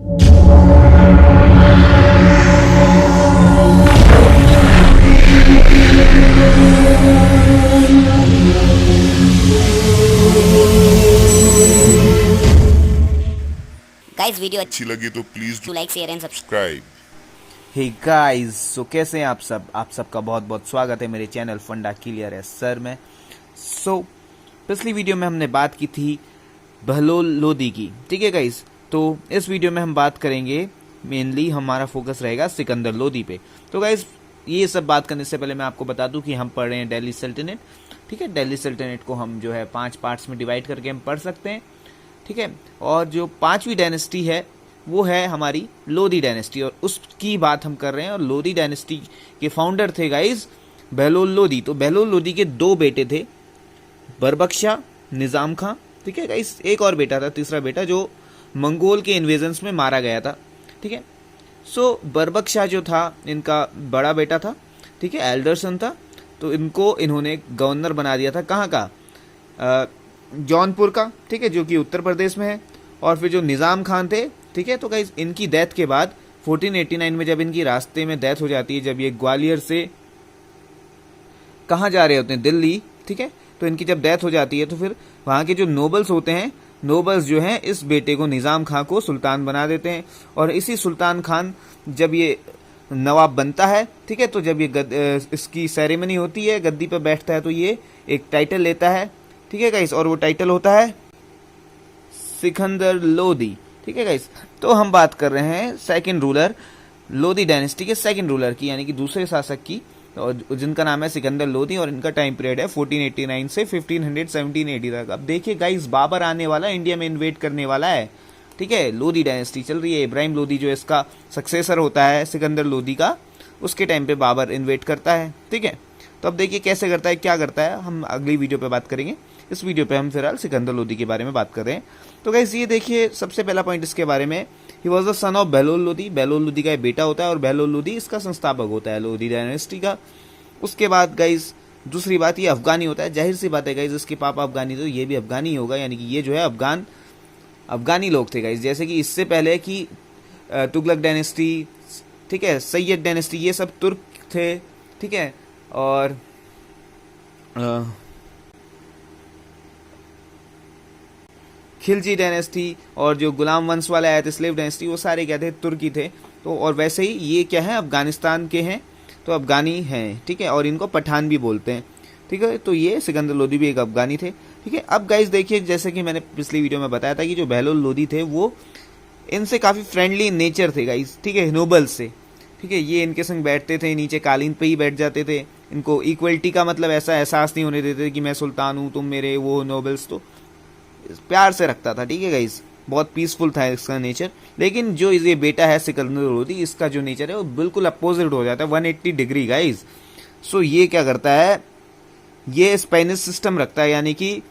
Guys video अच्छी लगी तो please do like share and subscribe. Hey guys, so कैसे हैं आप सब? आप सबका बहुत बहुत स्वागत है मेरे चैनल फंडा क्लियर है सर में। सो पिछली वीडियो में हमने बात की थी बहलोल लोदी की, ठीक है गाइस। तो इस वीडियो में हम बात करेंगे, मेनली हमारा फोकस रहेगा सिकंदर लोदी पे। तो गाइस, ये सब बात करने से पहले मैं आपको बता दूं कि हम पढ़ रहे हैं दिल्ली सल्तनत, ठीक है। दिल्ली सल्तनत को हम जो है 5 पार्ट्स में डिवाइड करके हम पढ़ सकते हैं, ठीक है। और जो 5वीं डायनेस्टी है वो है हमारी लोदी डायनेस्टी, और उसकी बात हम कर रहे हैं। और लोदी डायनेस्टी के फाउंडर थे गाइस बहलोल लोदी। तो बहलोल लोदी के 2 बेटे थे, बरबख्शा, निजाम खां, ठीक है गाइस। एक और बेटा था, तीसरा बेटा, जो मंगोल के इन्वेजन्स में मारा गया था, ठीक है। सो बरबख्शा जो था इनका बड़ा बेटा था, ठीक है, एल्डर सन था। तो इनको इन्होंने गवर्नर बना दिया था, कहाँ का, जौनपुर का, ठीक है, जो कि उत्तर प्रदेश में है। और फिर जो निज़ाम खान थे, ठीक है, तो गाइस इनकी डेथ के बाद 1489 में जब इनकी रास्ते में डेथ हो जाती है, जब ये ग्वालियर से कहाँ जा रहे होते हैं, दिल्ली, ठीक है, तो इनकी जब डेथ हो जाती है तो फिर वहाँ के जो नोबल्स होते हैं, नोबल्स जो हैं इस बेटे को निज़ाम खान को सुल्तान बना देते हैं। और इसी सुल्तान खान जब ये नवाब बनता है, ठीक है, तो जब ये इसकी सेरेमनी होती है, गद्दी पर बैठता है, तो ये एक टाइटल लेता है, ठीक है गाइस, और वो टाइटल होता है सिकंदर लोदी, ठीक है गाइस। तो हम बात कर रहे हैं सेकंड रूलर, लोदी डायनेस्टी के सेकंड रूलर की, यानी कि दूसरे शासक की, और जिनका नाम है सिकंदर लोदी। और इनका टाइम पीरियड है 1489 से 1517 AD तक। अब देखिए गाइस, बाबर आने वाला, इंडिया में इन्वेड करने वाला है, ठीक है। लोदी डायनेस्टी चल रही है, इब्राहिम लोदी जो इसका सक्सेसर होता है सिकंदर लोदी का, उसके टाइम पे बाबर इन्वेड करता है, ठीक है। तो अब देखिए कैसे करता है, क्या करता है, हम अगली वीडियो पे बात करेंगे। इस वीडियो पे हम फिलहाल सिकंदर लोदी के बारे में बात कर रहे हैं। तो गाइस ये देखिए, सबसे पहला पॉइंट इसके बारे में, he was the son of Bahlol Lodi. Bahlol Lodi का बेटा होता है और बहलोल लोदी इसका संस्थापक होता है लोदी डायनेस्टी का। उसके बाद गाइस दूसरी बात, ये अफगानी होता है। जाहिर सी बात है गाइस, इसके पापा अफगानी, तो ये भी अफगानी होगा, यानी कि ये जो है अफगानी लोग थे गाइस। जैसे कि इससे पहले कि तुगलक डायनेस्टी, ठीक है, सैयद डायनेस्टी, ये सब तुर्क थे, ठीक है। और खिलजी डायनेस्टी और जो गुलाम वंश वाले आए थे, स्लेव डायनेस्टी, वो सारे क्या थे, तुर्की थे। तो और वैसे ही ये क्या है, अफगानिस्तान के हैं, तो अफगानी हैं, ठीक है। और इनको पठान भी बोलते हैं, ठीक है। तो ये सिकंदर लोदी भी एक अफगानी थे, ठीक है। अब गाइस देखिए, जैसे कि मैंने पिछली वीडियो में बताया था कि जो बहलोल लोदी थे वो इनसे काफ़ी फ्रेंडली नेचर थे गाइस, ठीक है, नोबल से, ठीक है। ये इनके संग बैठते थे, नीचे कालीन पे ही बैठ जाते थे। इनको इक्वलिटी का मतलब ऐसा एहसास नहीं होने देते कि मैं सुल्तान हूँ, तुम मेरे वो, नोबल्स। तो प्यार से रखता था, ठीक है गाइस, बहुत पीसफुल था इसका नेचर। लेकिन जो ये बेटा है सिकंदर लोदी, इसका जो नेचर है वो बिल्कुल अपोजिट हो जाता है 180 डिग्री गाइस। सो ये क्या करता है, ये स्पेनिश सिस्टम रखता है, यानी कि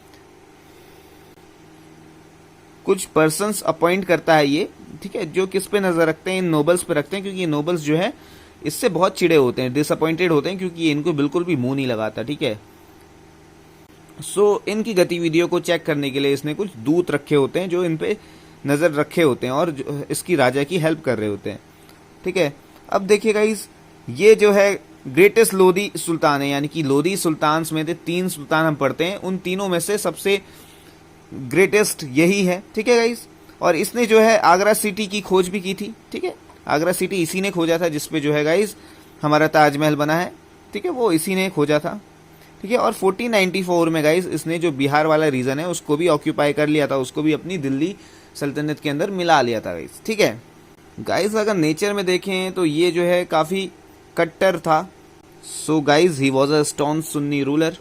कुछ पर्सन्स अपॉइंट करता है ये, ठीक है, जो किस पे नजर रखते हैं, इन नोबल्स पे रखते हैं, क्योंकि ये नोबल्स जो है इससे बहुत चिड़े होते हैं, डिसअपॉइंटेड होते हैं, क्योंकि ये इनको बिल्कुल भी मुंह नहीं लगाता, ठीक है। सो इनकी गतिविधियों को चेक करने के लिए इसने कुछ दूत रखे होते हैं, जो इन पे नजर रखे होते हैं और इसकी राजा की हेल्प कर रहे होते हैं, ठीक है। अब देखिए गाइस, ये जो है ग्रेटेस्ट लोदी सुल्तान है, यानी कि लोदी सुल्तान में थे 3 सुल्तान हम पढ़ते हैं, उन तीनों में से सबसे ग्रेटेस्ट यही है, ठीक है गाइस। और इसने जो है आगरा सिटी की खोज भी की थी, ठीक है। आगरा सिटी इसी ने खोजा था, जिसपे जो है गाइस हमारा ताजमहल बना है, ठीक है, वो इसी ने खोजा था, ठीक है। और 1494 में गाइस इसने जो बिहार वाला रीजन है उसको भी ऑक्यूपाई कर लिया था, उसको भी अपनी दिल्ली सल्तनत के अंदर मिला लिया था गाइस, ठीक है। गाइस अगर नेचर में देखें तो ये जो है काफ़ी कट्टर था। So guys he was a stone Sunni ruler,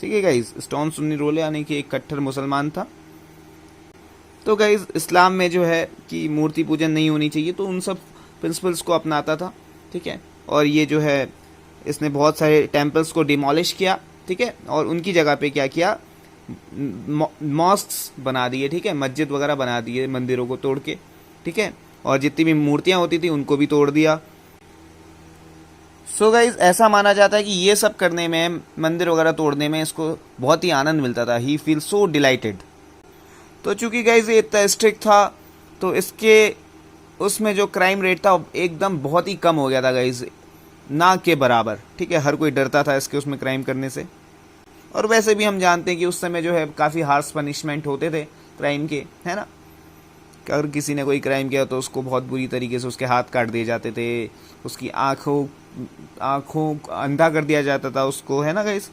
ठीक है गाइस, स्टोन सुन्नी रूलर यानी कि एक कट्टर मुसलमान था। तो गाइस इस्लाम में जो है कि मूर्ति पूजन नहीं होनी चाहिए, तो उन सब प्रिंसिपल्स को अपनाता था, ठीक है। और ये जो है इसने बहुत सारे टेम्पल्स को डिमोलिश किया, ठीक है, और उनकी जगह पे क्या किया, मॉस्क्स बना दिए, ठीक है, मस्जिद वगैरह बना दिए, मंदिरों को तोड़ के, ठीक है। और जितनी भी मूर्तियां होती थी उनको भी तोड़ दिया। सो गाइज ऐसा माना जाता है कि ये सब करने में, मंदिर वगैरह तोड़ने में इसको बहुत ही आनंद मिलता था। ही फील सो डिलाइटेड। तो चूंकि गाइज ये इतना स्ट्रिक्ट था तो इसके उसमें जो क्राइम रेट था एकदम बहुत ही कम हो गया था गाइस, ना के बराबर, ठीक है। हर कोई डरता था इसके उसमें क्राइम करने से। और वैसे भी हम जानते हैं कि उस समय जो है काफ़ी हार्श पनिशमेंट होते थे क्राइम के, है ना। कि अगर किसी ने कोई क्राइम किया तो उसको बहुत बुरी तरीके से उसके हाथ काट दिए जाते थे, उसकी आँखों अंधा कर दिया जाता था उसको, है ना गाइस।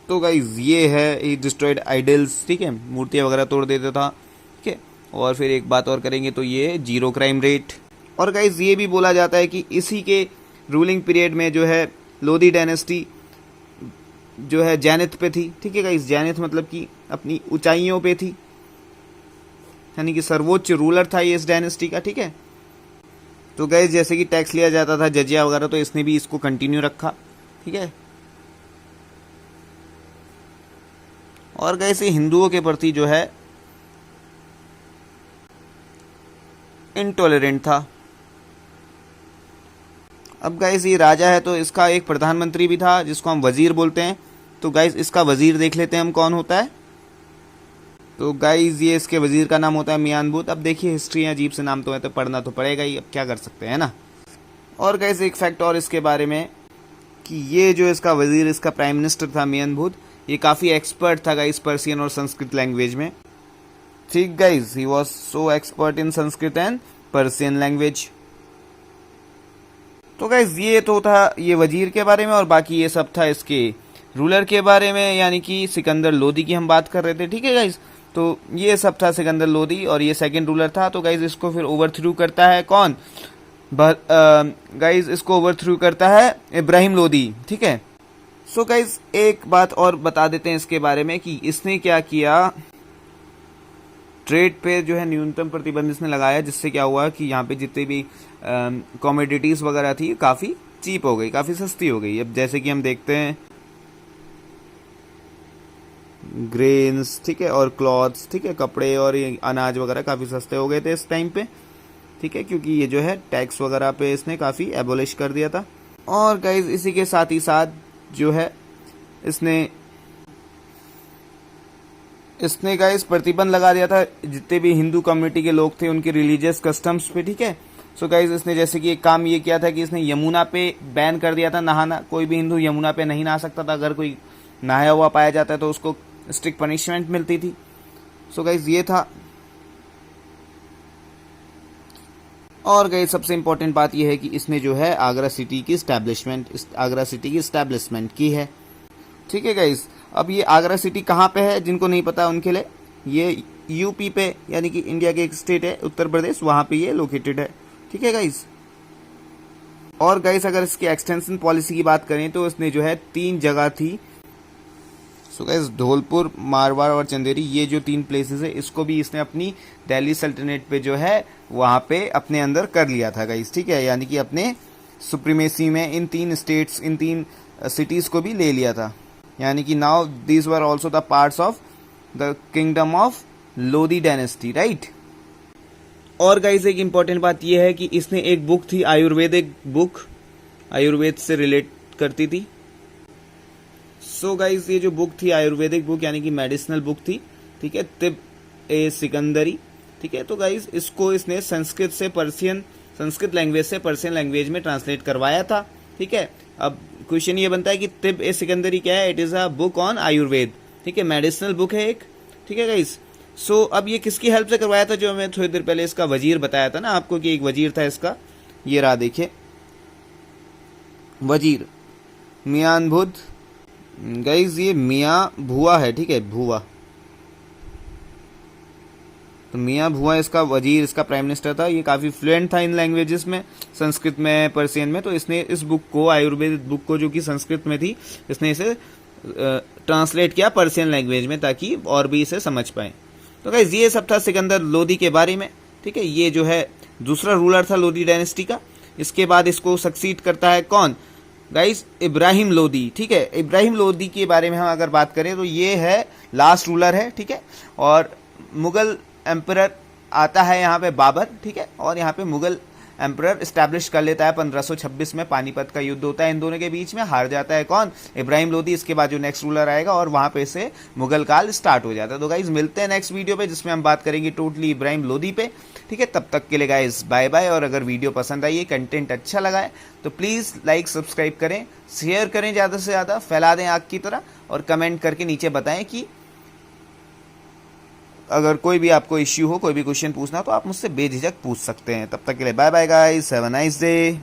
तो गाइस ये है डिस्ट्रॉयड आइडल्स, ठीक है, मूर्तियाँ वगैरह तोड़ देता था, ठीक है। और फिर एक बात और करेंगे तो ये जीरो क्राइम रेट। और गाइस ये भी बोला जाता है कि इसी के रूलिंग पीरियड में जो है लोधी डायनेस्टी जो है जैनिथ पे थी, ठीक है गाइस। जैनिथ मतलब कि अपनी ऊंचाइयों पे थी, यानी कि सर्वोच्च रूलर था ये इस डायनेस्टी का, ठीक है। तो गाइस जैसे कि टैक्स लिया जाता था जजिया वगैरह, तो इसने भी इसको कंटिन्यू रखा, ठीक है। और गाइस ये हिंदुओं के प्रति जो है इनटॉलरेंट था। अब गाइस ये राजा है तो इसका एक प्रधानमंत्री भी था जिसको हम वजीर बोलते हैं। तो गाइस इसका वजीर देख लेते हैं हम कौन होता है। तो गाइस ये इसके वजीर का नाम होता है मियान बूथ। अब देखिए हिस्ट्री अजीब से नाम तो है तो पढ़ना तो पड़ेगा ही, अब क्या कर सकते हैं ना। और गाइस एक फैक्ट और इसके बारे में कि ये जो इसका वजीर, इसका प्राइम मिनिस्टर था मियान बूथ, ये काफ़ी एक्सपर्ट था गाइस पर्सियन और संस्कृत लैंग्वेज में, ठीक guys. He was so expert in Sanskrit and Persian language. तो गाइस ये तो था ये वजीर के बारे में, और बाकी ये सब था इसके रूलर के बारे में, यानी कि सिकंदर लोदी की हम बात कर रहे थे, ठीक है गाइस। तो ये सब था सिकंदर लोदी, और ये सेकंड रूलर था। तो गाइस इसको फिर ओवरथ्रू करता है कौन, गाइस इसको ओवरथ्रू करता है इब्राहिम लोदी, ठीक है। सो गाइस एक बात और बता देते हैं इसके बारे में कि इसने क्या किया, ट्रेड पे जो है न्यूनतम प्रतिबंध इसने लगाया, जिससे क्या हुआ कि यहाँ पे जितने भी कमोडिटीज वगैरह थी काफ़ी चीप हो गई, काफ़ी सस्ती हो गई। अब जैसे कि हम देखते हैं ग्रेन्स, ठीक है, और क्लॉथ्स, ठीक है, कपड़े और ये अनाज वगैरह काफ़ी सस्ते हो गए थे इस टाइम पे, ठीक है, क्योंकि ये जो है टैक्स वगैरह पे इसने काफ़ी एबोलिश कर दिया था। और गाइज इसी के साथ ही साथ जो है इसने गाइस प्रतिबंध लगा दिया था जितने भी हिंदू कम्युनिटी के लोग थे उनके रिलीजियस कस्टम्स पे, ठीक है। सो गाइस इसने जैसे कि एक काम ये किया था कि इसने यमुना पे बैन कर दिया था नहाना। कोई भी हिंदू यमुना पे नहीं नहा सकता था, अगर कोई नहाया हुआ पाया जाता है तो उसको स्ट्रिक्ट पनिशमेंट मिलती थी। सो गाइस ये था। और गाइस सबसे इम्पोर्टेंट बात यह है कि इसने जो है आगरा सिटी की इस्टेब्लिशमेंट की है, ठीक है गाइस। अब ये आगरा सिटी कहाँ पे है, जिनको नहीं पता उनके लिए, ये यूपी पे, यानी कि इंडिया के एक स्टेट है उत्तर प्रदेश, वहाँ पे ये लोकेटेड है, ठीक है गाइस। और गाइस अगर इसकी एक्सटेंशन पॉलिसी की बात करें तो इसने जो है 3 जगह थी। सो गाइस धौलपुर, मारवाड़ और चंदेरी, ये जो 3 प्लेसेस है इसको भी इसने अपनी दिल्ली सल्तनत पे जो है वहाँ पे अपने अंदर कर लिया था गाइस, ठीक है, यानी कि अपने सुप्रीमेसी में इन 3 स्टेट्स, इन 3 सिटीज को भी ले लिया था, यानी कि now these were also the parts of the kingdom of Lodhi dynasty, right. और गाइस एक इंपॉर्टेंट बात यह है कि इसने एक बुक थी आयुर्वेदिक बुक, आयुर्वेद से रिलेट करती थी। सो गाइस ये जो बुक थी आयुर्वेदिक बुक यानी कि मेडिसिनल बुक थी, ठीक है, तिब ए सिकंदरी, ठीक है। तो गाइस इसको इसने संस्कृत लैंग्वेज से पर्शियन लैंग्वेज में ट्रांसलेट करवाया था, ठीक है। अब क्वेश्चन ये बनता है कि तिब ए सिकंदरी क्या है, it is a book on Ayurveda, ठीक है, मेडिसिनल बुक है एक, ठीक है गाइस। सो अब ये किसकी हेल्प से करवाया था, जो मैं थोड़ी देर पहले इसका वजीर बताया था ना आपको कि एक वजीर था इसका, ये रहा देखिए वजीर मियान बुध। गाइस ये मियाँ भुआ है, ठीक है, भुआ। तो मियाँ भुआ इसका वजीर, इसका प्राइम मिनिस्टर था। ये काफ़ी फ्लुएंट था इन लैंग्वेजेस में, संस्कृत में, पर्शियन में। तो इसने इस बुक को, आयुर्वेद बुक को जो कि संस्कृत में थी, इसने इसे ट्रांसलेट किया पर्शियन लैंग्वेज में ताकि और भी इसे समझ पाए। तो गाइस ये सब था सिकंदर लोधी के बारे में, ठीक है। ये जो है दूसरा रूलर था लोधी डायनेस्टी का। इसके बाद इसको सक्सीड करता है कौन गाइस, इब्राहिम लोधी, ठीक है। इब्राहिम लोधी के बारे में हम अगर बात करें तो ये है लास्ट रूलर है, ठीक है। और मुगल एम्परर आता है यहाँ पे बाबर, ठीक है, और यहाँ पे मुगल एम्परर स्टैब्लिश कर लेता है 1526 में। पानीपत का युद्ध होता है इन दोनों के बीच में, हार जाता है कौन, इब्राहिम लोदी। इसके बाद जो नेक्स्ट रूलर आएगा और वहां पे से मुगल काल स्टार्ट हो जाता है। तो गाइज मिलते हैं नेक्स्ट वीडियो पे जिसमें हम बात करेंगे टोटली इब्राहिम लोदी पे। ठीक है, तब तक के लिए गाइज बाय बाय। और अगर वीडियो पसंद आई है, कंटेंट अच्छा लगा है तो प्लीज लाइक सब्सक्राइब करें, शेयर करें, ज्यादा से ज्यादा फैला दें आग की तरह, और कमेंट करके नीचे बताएं कि अगर कोई भी आपको इश्यू हो, कोई भी क्वेश्चन पूछना हो तो आप मुझसे बेझिझक पूछ सकते हैं। तब तक के लिए bye bye guys, have a nice day.